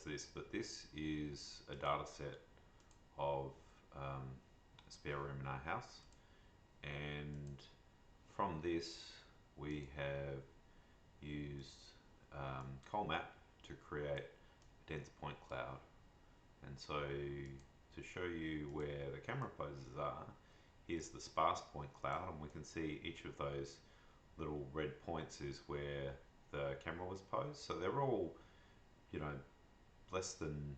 this, but this is a data set of a spare room in our house, and from this we have used Colmap to create a dense point cloud. And so to show you where the camera poses are, here's the sparse point cloud, and we can see each of those little red points is where the camera was posed. So they're all, you know, less than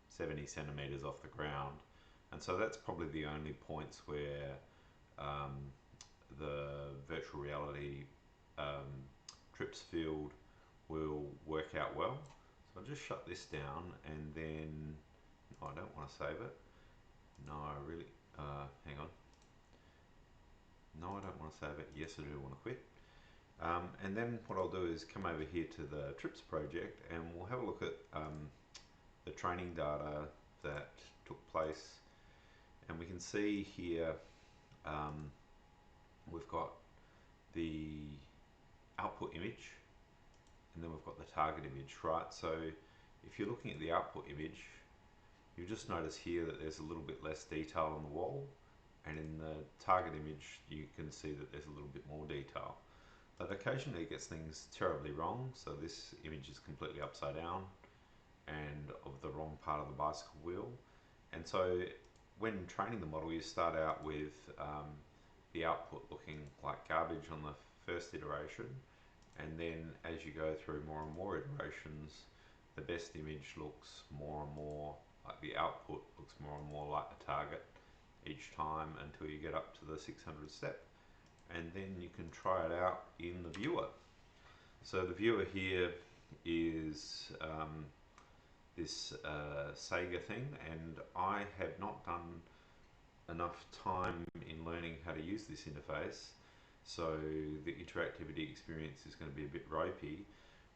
70 centimeters off the ground, and so that's probably the only points where the virtual reality trips field will work out well. So I'll just shut this down, and then no, I don't want to save it. No, I really hang on. No, I don't want to save it. Yes, I do want to quit. And then what I'll do is come over here to the trips project, and we'll have a look at the training data that took place, and we can see here we've got the output image, and then we've got the target image, right? So if you're looking at the output image, you'll just notice here that there's a little bit less detail on the wall, and in the target image you can see that there's a little bit more detail. But occasionally it gets things terribly wrong, so this image is completely upside down and of the wrong part of the bicycle wheel. And so when training the model, you start out with the output looking like garbage on the first iteration, and then as you go through more and more iterations, the best image looks more and more like the output, looks more and more like the target each time until you get up to the 600 step, and then you can try it out in the viewer. So the viewer here is this Sega thing, and I have not done enough time in learning how to use this interface, so the interactivity experience is going to be a bit ropey,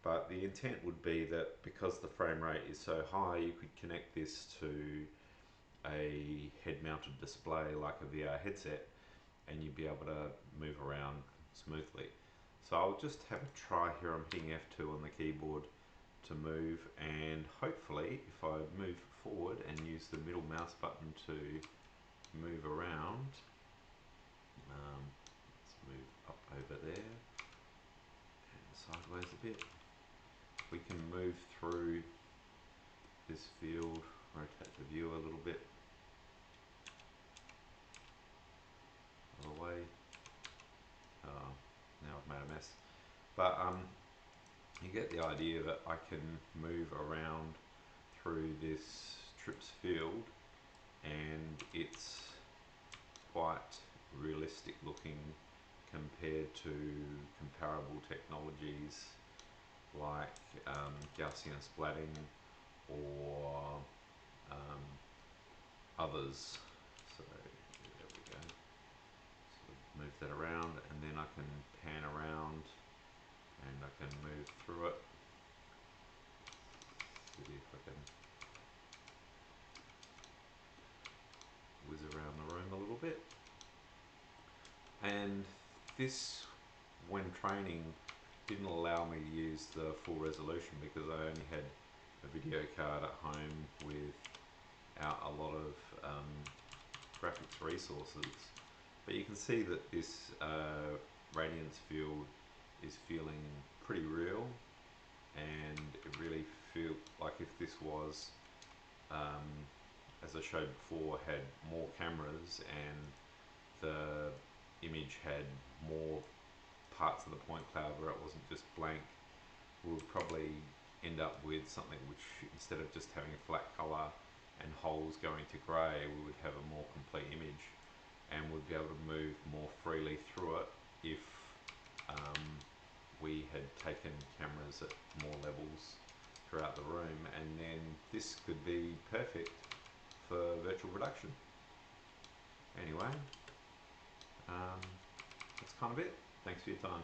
but the intent would be that because the frame rate is so high, you could connect this to a head-mounted display like a VR headset, and you'd be able to move around smoothly. So I'll just have a try here. I'm hitting F2 on the keyboard to move, and hopefully if I move forward and use the middle mouse button to move around, let's move up over there and sideways a bit, we can move through this field, rotate the view a little bit other way. Now I've made a mess, but you get the idea that I can move around through this trips field, and it's quite realistic looking compared to comparable technologies like Gaussian splatting or others. So there we go. So move that around, and then I can pan around and I can move through it. See if I can whiz around the room a little bit. And this, when training, didn't allow me to use the full resolution because I only had a video card at home without a lot of graphics resources. But you can see that this Radiance field is feeling pretty real, and it really feels like if this was, as I showed before, had more cameras and the image had more parts of the point cloud where it wasn't just blank, we would probably end up with something which, instead of just having a flat color and holes going to grey, we would have a more complete image, and we'd be able to move more freely through it if we had taken cameras at more levels throughout the room, and then this could be perfect for virtual production. Anyway, that's kind of it. Thanks for your time.